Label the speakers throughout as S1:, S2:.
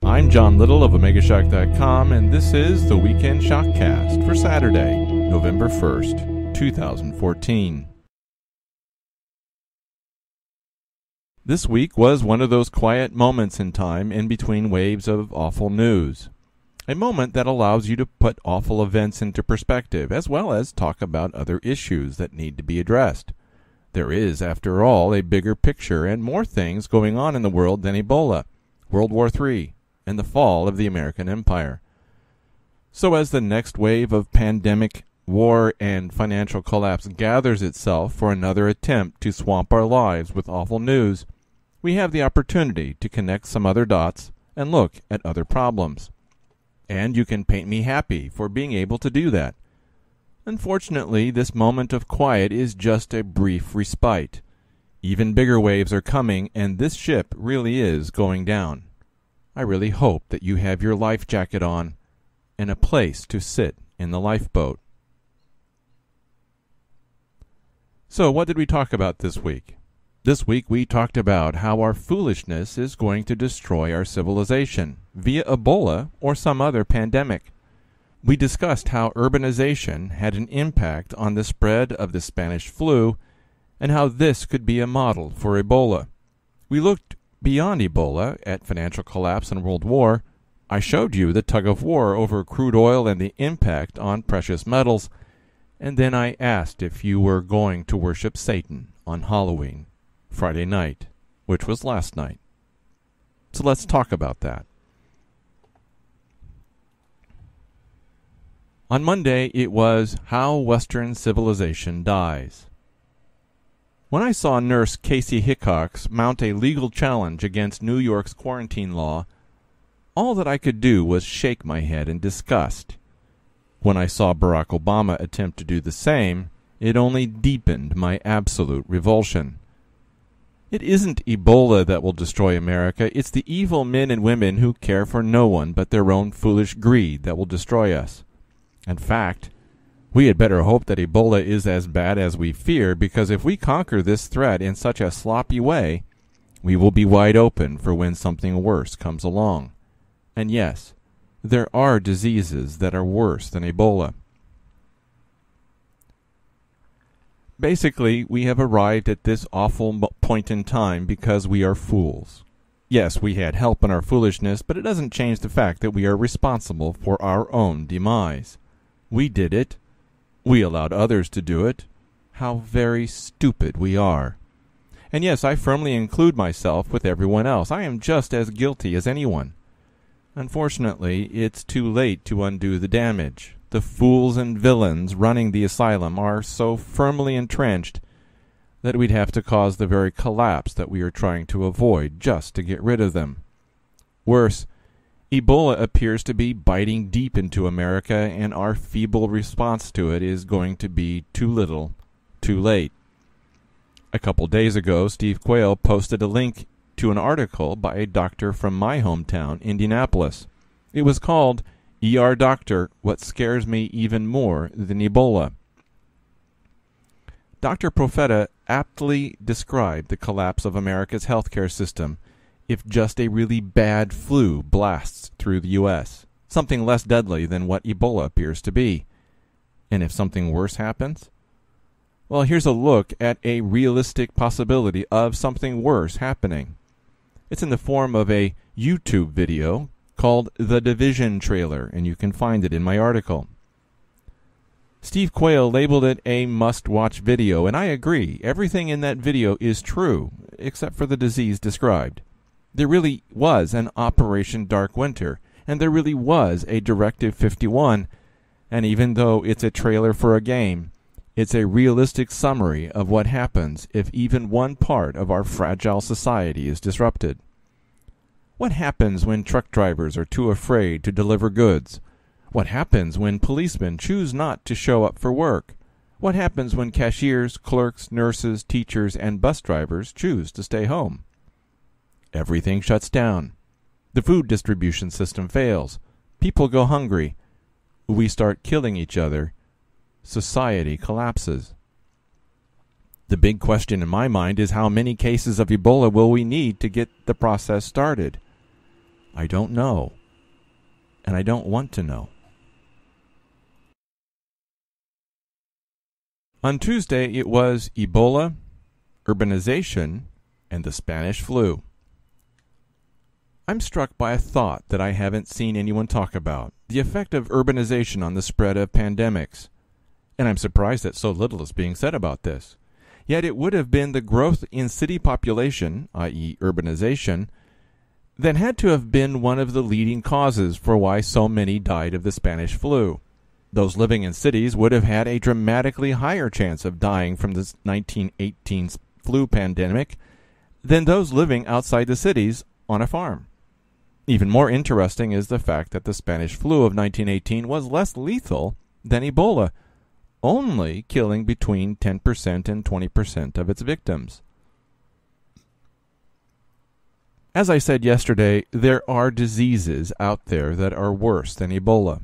S1: I'm John Little of OmegaShock.com, and this is the Weekend ShockCast for Saturday, November 1st, 2014. This week was one of those quiet moments in time in between waves of awful news. A moment that allows you to put awful events into perspective, as well as talk about other issues that need to be addressed. There is, after all, a bigger picture and more things going on in the world than Ebola, World War III, and the fall of the American Empire. So as the next wave of pandemic, war, and financial collapse gathers itself for another attempt to swamp our lives with awful news, we have the opportunity to connect some other dots and look at other problems. And you can paint me happy for being able to do that. Unfortunately, this moment of quiet is just a brief respite. Even bigger waves are coming, and this ship really is going down. I really hope that you have your life jacket on and a place to sit in the lifeboat. So, what did we talk about this week? This week we talked about how our foolishness is going to destroy our civilization via Ebola or some other pandemic. We discussed how urbanization had an impact on the spread of the Spanish flu and how this could be a model for Ebola. We looked beyond Ebola at financial collapse and World War. I showed you the tug of war over crude oil and the impact on precious metals, and then I asked if you were going to worship Satan on Halloween, Friday night, which was last night. So let's talk about that. On Monday, it was How Western Civilization Dies. When I saw nurse Casey Hickox mount a legal challenge against New York's quarantine law, all that I could do was shake my head in disgust. When I saw Barack Obama attempt to do the same, it only deepened my absolute revulsion. It isn't Ebola that will destroy America, it's the evil men and women who care for no one but their own foolish greed that will destroy us. In fact, we had better hope that Ebola is as bad as we fear, because if we conquer this threat in such a sloppy way, we will be wide open for when something worse comes along. And yes, there are diseases that are worse than Ebola. Basically, we have arrived at this awful point in time because we are fools. Yes, we had help in our foolishness, but it doesn't change the fact that we are responsible for our own demise. We did it. We allowed others to do it. How very stupid we are. And yes, I firmly include myself with everyone else. I am just as guilty as anyone. Unfortunately, it's too late to undo the damage. The fools and villains running the asylum are so firmly entrenched that we'd have to cause the very collapse that we are trying to avoid just to get rid of them. Worse, Ebola appears to be biting deep into America, and our feeble response to it is going to be too little, too late. A couple days ago, Steve Quayle posted a link to an article by a doctor from my hometown, Indianapolis. It was called ER Doctor, What Scares Me Even More Than Ebola. Dr. Profeta aptly described the collapse of America's healthcare system if just a really bad flu blasts through the U.S., something less deadly than what Ebola appears to be. And if something worse happens? Well, here's a look at a realistic possibility of something worse happening. It's in the form of a YouTube video called The Division Trailer, and you can find it in my article. Steve Quayle labeled it a must-watch video, and I agree. Everything in that video is true, except for the disease described. There really was an Operation Dark Winter, and there really was a Directive 51, and even though it's a trailer for a game, it's a realistic summary of what happens if even one part of our fragile society is disrupted. What happens when truck drivers are too afraid to deliver goods? What happens when policemen choose not to show up for work? What happens when cashiers, clerks, nurses, teachers, and bus drivers choose to stay home? Everything shuts down. The food distribution system fails. People go hungry. We start killing each other. Society collapses. The big question in my mind is how many cases of Ebola will we need to get the process started? I don't know. And I don't want to know. On Tuesday, it was Ebola, urbanization, and the Spanish flu. I'm struck by a thought that I haven't seen anyone talk about, the effect of urbanization on the spread of pandemics. And I'm surprised that so little is being said about this. Yet it would have been the growth in city population, i.e. urbanization, that had to have been one of the leading causes for why so many died of the Spanish flu. Those living in cities would have had a dramatically higher chance of dying from the 1918 flu pandemic than those living outside the cities on a farm. Even more interesting is the fact that the Spanish flu of 1918 was less lethal than Ebola, only killing between 10% and 20% of its victims. As I said yesterday, there are diseases out there that are worse than Ebola.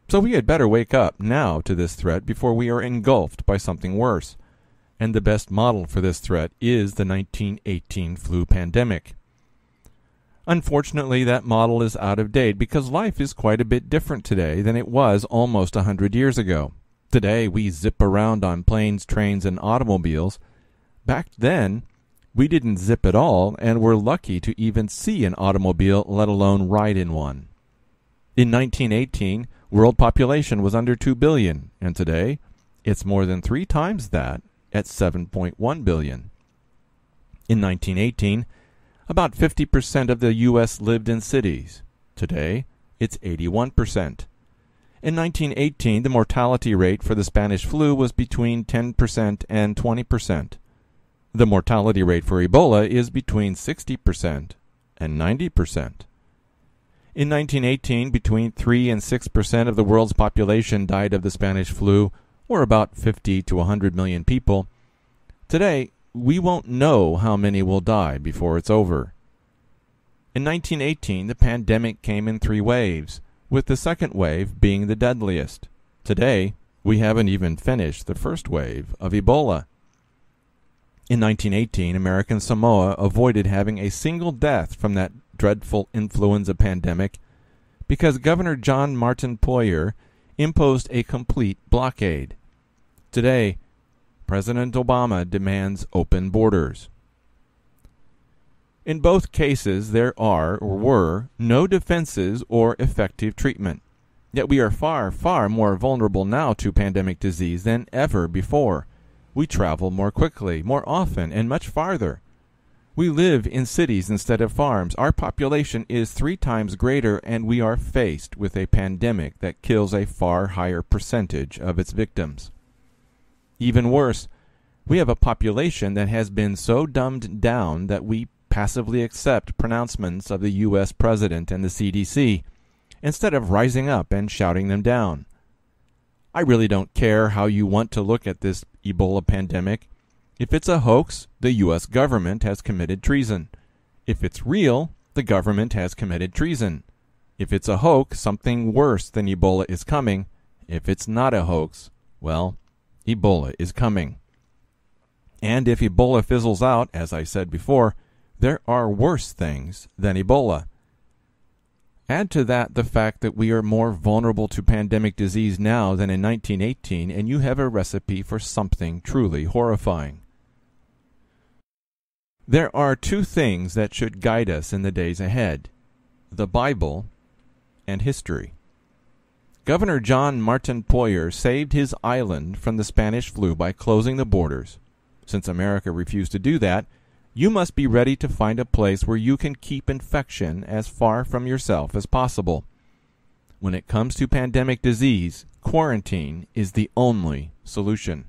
S1: So we had better wake up now to this threat before we are engulfed by something worse. And the best model for this threat is the 1918 flu pandemic. Unfortunately, that model is out of date because life is quite a bit different today than it was almost 100 years ago. Today, we zip around on planes, trains, and automobiles. Back then, we didn't zip at all and were lucky to even see an automobile, let alone ride in one. In 1918, world population was under 2 billion, and today, it's more than 3 times that at 7.1 billion. In 1918, about 50% of the U.S. lived in cities. Today, it's 81%. In 1918, the mortality rate for the Spanish flu was between 10% and 20%. The mortality rate for Ebola is between 60% and 90%. In 1918, between 3 and 6% of the world's population died of the Spanish flu, or about 50 to 100 million people. Today, we won't know how many will die before it's over. In 1918, the pandemic came in 3 waves, with the second wave being the deadliest. Today, we haven't even finished the first wave of Ebola. In 1918, American Samoa avoided having a single death from that dreadful influenza pandemic because Governor John Martin Poyer imposed a complete blockade. Today, President Obama demands open borders. In both cases, there are, or were, no defenses or effective treatment. Yet we are far, far more vulnerable now to pandemic disease than ever before. We travel more quickly, more often, and much farther. We live in cities instead of farms. Our population is 3 times greater, and we are faced with a pandemic that kills a far higher percentage of its victims. Even worse, we have a population that has been so dumbed down that we passively accept pronouncements of the U.S. President and the CDC, instead of rising up and shouting them down. I really don't care how you want to look at this Ebola pandemic. If it's a hoax, the U.S. government has committed treason. If it's real, the government has committed treason. If it's a hoax, something worse than Ebola is coming. If it's not a hoax, well, Ebola is coming. And if Ebola fizzles out, as I said before, there are worse things than Ebola. Add to that the fact that we are more vulnerable to pandemic disease now than in 1918, and you have a recipe for something truly horrifying. There are 2 things that should guide us in the days ahead: the Bible and history. Governor John Martin Poyer saved his island from the Spanish flu by closing the borders. Since America refused to do that, you must be ready to find a place where you can keep infection as far from yourself as possible. When it comes to pandemic disease, quarantine is the only solution.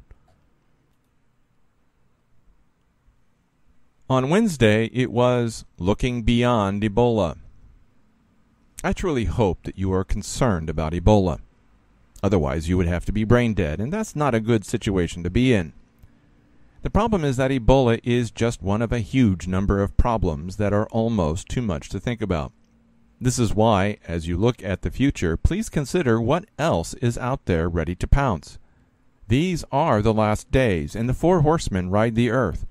S1: On Wednesday, it was looking beyond Ebola. I truly hope that you are concerned about Ebola. Otherwise, you would have to be brain dead, and that's not a good situation to be in. The problem is that Ebola is just one of a huge number of problems that are almost too much to think about. This is why, as you look at the future, please consider what else is out there ready to pounce. These are the last days, and the 4 horsemen ride the earth.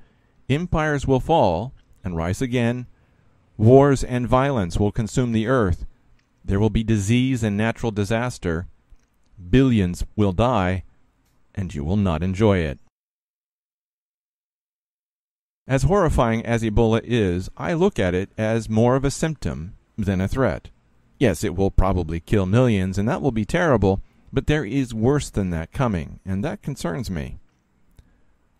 S1: Empires will fall and rise again. Wars and violence will consume the earth. There will be disease and natural disaster. Billions will die, and you will not enjoy it. As horrifying as Ebola is, I look at it as more of a symptom than a threat. Yes, it will probably kill millions, and that will be terrible, but there is worse than that coming, and that concerns me.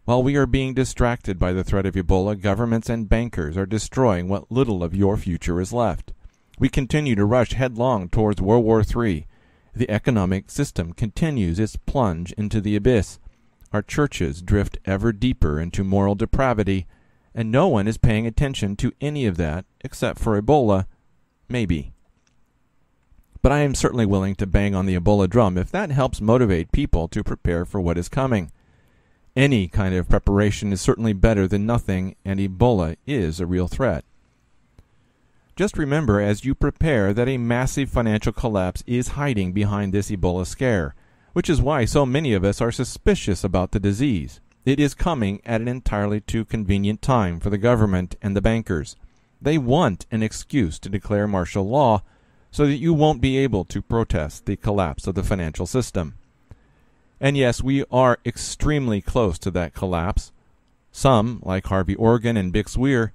S1: While we are being distracted by the threat of Ebola, governments and bankers are destroying what little of your future is left. We continue to rush headlong towards World War III. The economic system continues its plunge into the abyss. Our churches drift ever deeper into moral depravity, and no one is paying attention to any of that except for Ebola, maybe. But I am certainly willing to bang on the Ebola drum if that helps motivate people to prepare for what is coming. Any kind of preparation is certainly better than nothing, and Ebola is a real threat. Just remember as you prepare that a massive financial collapse is hiding behind this Ebola scare, which is why so many of us are suspicious about the disease. It is coming at an entirely too convenient time for the government and the bankers. They want an excuse to declare martial law so that you won't be able to protest the collapse of the financial system. And yes, we are extremely close to that collapse. Some, like Harvey Organ and Bix Weir,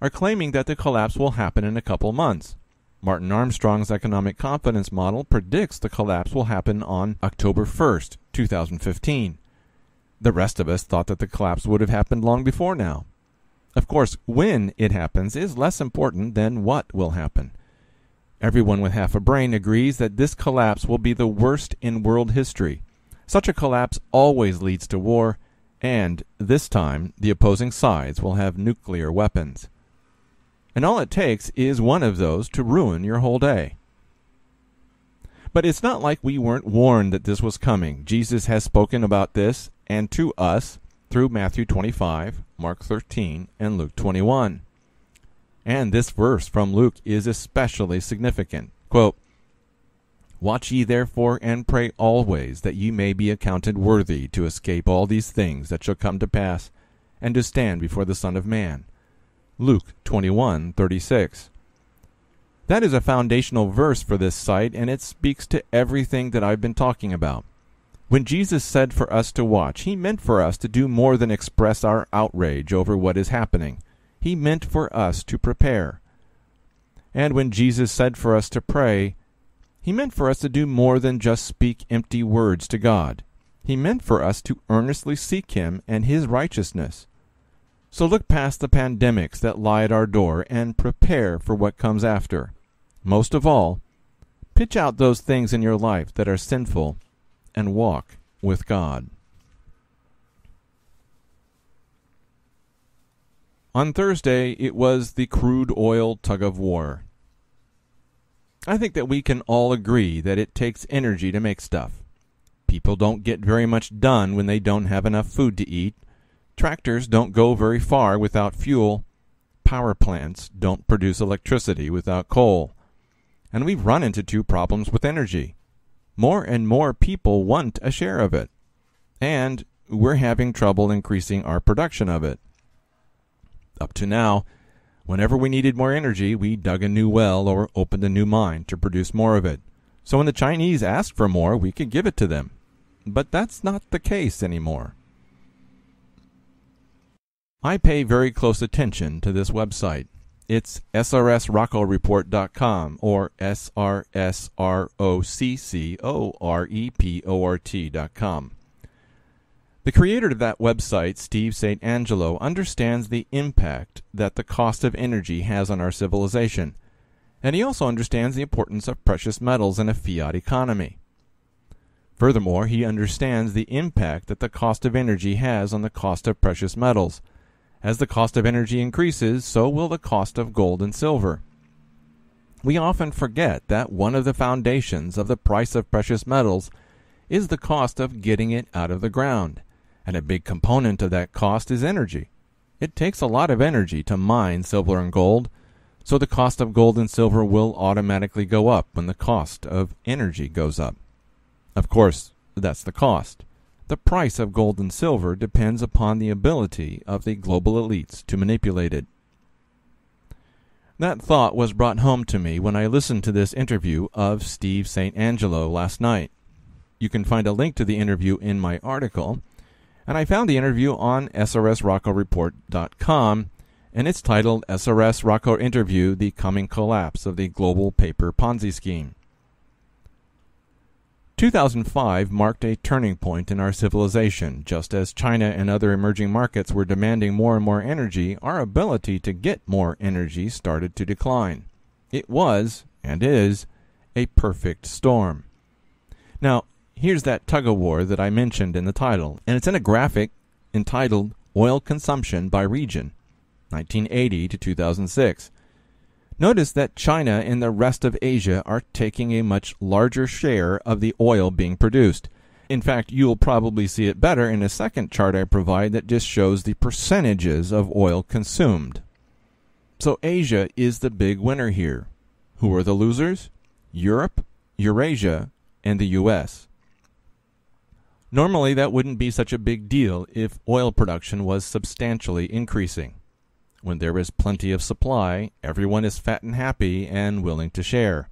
S1: are claiming that the collapse will happen in a couple months. Martin Armstrong's economic confidence model predicts the collapse will happen on October 1st, 2015. The rest of us thought that the collapse would have happened long before now. Of course, when it happens is less important than what will happen. Everyone with half a brain agrees that this collapse will be the worst in world history. Such a collapse always leads to war, and this time the opposing sides will have nuclear weapons. And all it takes is one of those to ruin your whole day. But it's not like we weren't warned that this was coming. Jesus has spoken about this and to us through Matthew 25, Mark 13, and Luke 21. And this verse from Luke is especially significant. Quote, "Watch ye therefore and pray always, that ye may be accounted worthy to escape all these things that shall come to pass, and to stand before the Son of Man." Luke 21:36. That is a foundational verse for this site, and it speaks to everything that I've been talking about. When Jesus said for us to watch, he meant for us to do more than express our outrage over what is happening. He meant for us to prepare. And when Jesus said for us to pray, he meant for us to do more than just speak empty words to God. He meant for us to earnestly seek him and his righteousness. So look past the pandemics that lie at our door and prepare for what comes after. Most of all, pitch out those things in your life that are sinful and walk with God. On Thursday, it was the crude oil tug-of-war. I think that we can all agree that it takes energy to make stuff. People don't get very much done when they don't have enough food to eat. Tractors don't go very far without fuel. Power plants don't produce electricity without coal. And we've run into two problems with energy. More and more people want a share of it. And we're having trouble increasing our production of it. Up to now, whenever we needed more energy, we dug a new well or opened a new mine to produce more of it. So when the Chinese asked for more, we could give it to them. But that's not the case anymore. I pay very close attention to this website. It's srsrockoreport.com or srsroccoreport.com. The creator of that website, Steve St. Angelo, understands the impact that the cost of energy has on our civilization, and he also understands the importance of precious metals in a fiat economy. Furthermore, he understands the impact that the cost of energy has on the cost of precious metals. As the cost of energy increases, so will the cost of gold and silver. We often forget that one of the foundations of the price of precious metals is the cost of getting it out of the ground, and a big component of that cost is energy. It takes a lot of energy to mine silver and gold, so the cost of gold and silver will automatically go up when the cost of energy goes up. Of course, that's the cost. The price of gold and silver depends upon the ability of the global elites to manipulate it. That thought was brought home to me when I listened to this interview of Steve St. Angelo last night. You can find a link to the interview in my article, and I found the interview on srsrocco.com, and it's titled SRS Rocco Interview, The Coming Collapse of the Global Paper Ponzi Scheme. 2005 marked a turning point in our civilization. Just as China and other emerging markets were demanding more and more energy, our ability to get more energy started to decline. It was, and is, a perfect storm. Now, here's that tug-of-war that I mentioned in the title, and it's in a graphic entitled Oil Consumption by Region, 1980 to 2006. Notice that China and the rest of Asia are taking a much larger share of the oil being produced. In fact, you'll probably see it better in a second chart I provide that just shows the percentages of oil consumed. So Asia is the big winner here. Who are the losers? Europe, Eurasia, and the U.S. Normally, that wouldn't be such a big deal if oil production was substantially increasing. When there is plenty of supply, everyone is fat and happy and willing to share.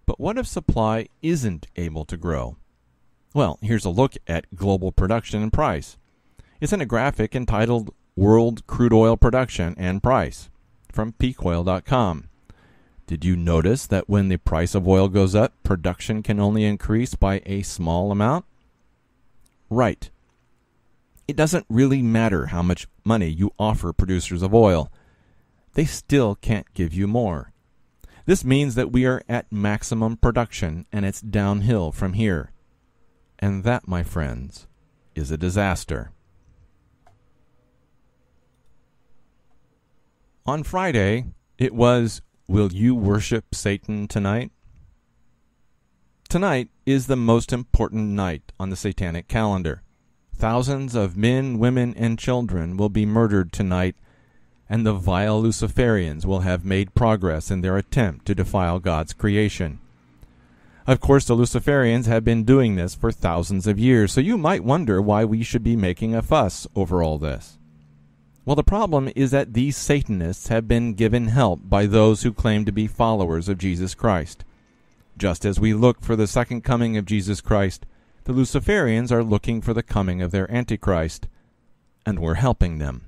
S1: But what if supply isn't able to grow? Well, here's a look at global production and price. It's in a graphic entitled World Crude Oil Production and Price from peakoil.com. Did you notice that when the price of oil goes up, production can only increase by a small amount? Right. It doesn't really matter how much money you offer producers of oil. They still can't give you more. This means that we are at maximum production, and it's downhill from here. And that, my friends, is a disaster. On Friday, it was, "Will you worship Satan tonight?" Tonight is the most important night on the satanic calendar. Thousands of men, women, and children will be murdered tonight, and the vile Luciferians will have made progress in their attempt to defile God's creation. Of course, the Luciferians have been doing this for thousands of years, so you might wonder why we should be making a fuss over all this. Well, the problem is that these Satanists have been given help by those who claim to be followers of Jesus Christ. Just as we look for the second coming of Jesus Christ, the Luciferians are looking for the coming of their Antichrist, and we're helping them.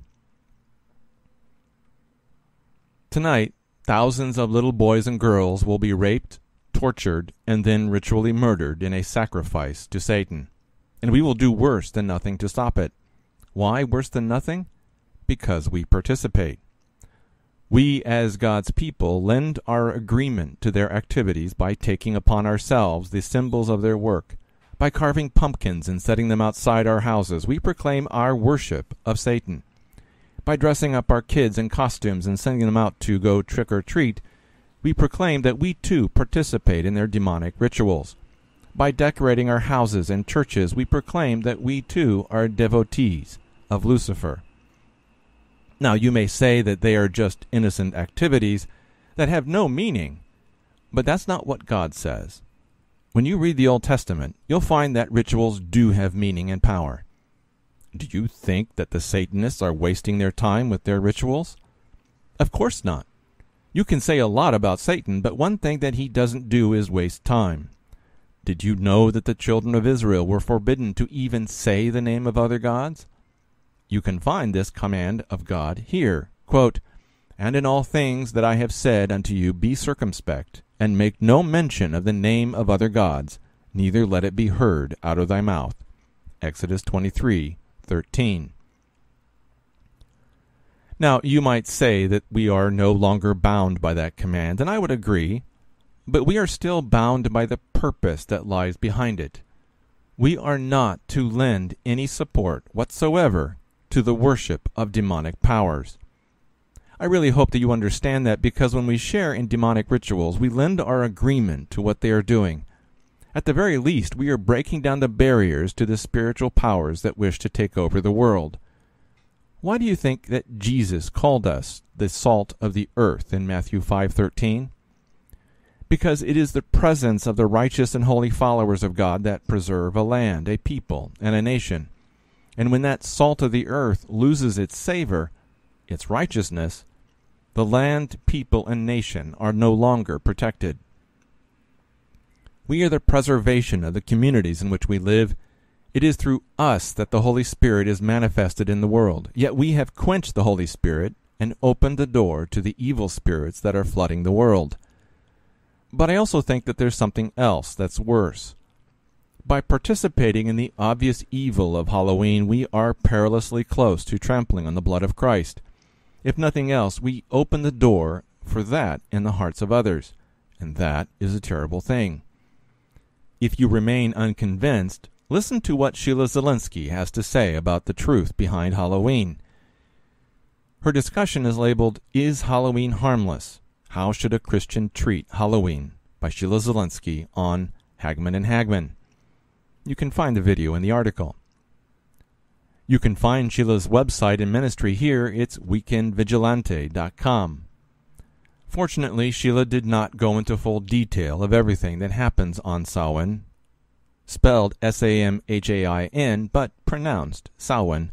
S1: Tonight, thousands of little boys and girls will be raped, tortured, and then ritually murdered in a sacrifice to Satan. And we will do worse than nothing to stop it. Why worse than nothing? Because we participate. We, as God's people, lend our agreement to their activities by taking upon ourselves the symbols of their work. By carving pumpkins and setting them outside our houses, we proclaim our worship of Satan. By dressing up our kids in costumes and sending them out to go trick-or-treat, we proclaim that we too participate in their demonic rituals. By decorating our houses and churches, we proclaim that we too are devotees of Lucifer. Now, you may say that they are just innocent activities that have no meaning, but that's not what God says. When you read the Old Testament, you'll find that rituals do have meaning and power. Do you think that the Satanists are wasting their time with their rituals? Of course not. You can say a lot about Satan, but one thing that he doesn't do is waste time. Did you know that the children of Israel were forbidden to even say the name of other gods? You can find this command of God here. Quote, "And in all things that I have said unto you, be circumspect, and make no mention of the name of other gods, neither let it be heard out of thy mouth." Exodus 23:13. Now, you might say that we are no longer bound by that command, and I would agree, but we are still bound by the purpose that lies behind it. We are not to lend any support whatsoever to the worship of demonic powers. I really hope that you understand that, because when we share in demonic rituals, we lend our agreement to what they are doing. At the very least, we are breaking down the barriers to the spiritual powers that wish to take over the world. Why do you think that Jesus called us the salt of the earth in Matthew 5:13? Because it is the presence of the righteous and holy followers of God that preserve a land, a people, and a nation. And when that salt of the earth loses its savor, its righteousness, The land, people, and nation are no longer protected. We are the preservation of the communities in which we live. It is through us that the Holy Spirit is manifested in the world. Yet we have quenched the Holy Spirit and opened the door to the evil spirits that are flooding the world. But I also think that there's something else that's worse. By participating in the obvious evil of Halloween, we are perilously close to trampling on the blood of Christ. If nothing else, we open the door for that in the hearts of others, and that is a terrible thing. If you remain unconvinced, listen to what Sheila Zielinski has to say about the truth behind Halloween. Her discussion is labeled, "Is Halloween Harmless? How Should a Christian Treat Halloween?" by Sheila Zielinski on Hagman and Hagman. You can find the video in the article. You can find Sheila's website and ministry here. It's weekendvigilante.com. Fortunately, Sheila did not go into full detail of everything that happens on Samhain, spelled Samhain, but pronounced Samhain.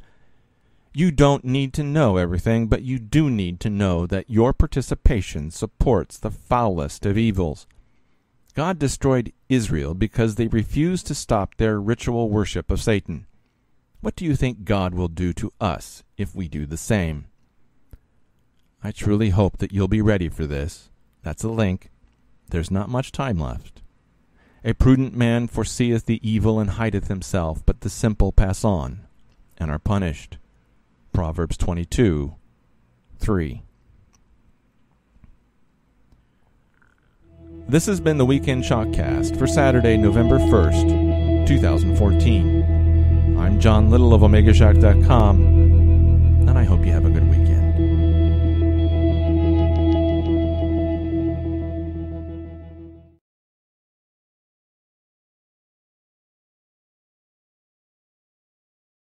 S1: You don't need to know everything, but you do need to know that your participation supports the foulest of evils. God destroyed Israel because they refused to stop their ritual worship of Satan. What do you think God will do to us if we do the same? I truly hope that you'll be ready for this. That's a link. There's not much time left. A prudent man foreseeth the evil and hideth himself, but the simple pass on and are punished. Proverbs 22:3. This has been the Weekend ShockCast for Saturday, November 1st, 2014. I'm John Little of OmegaShock.com, and I hope you have a good weekend.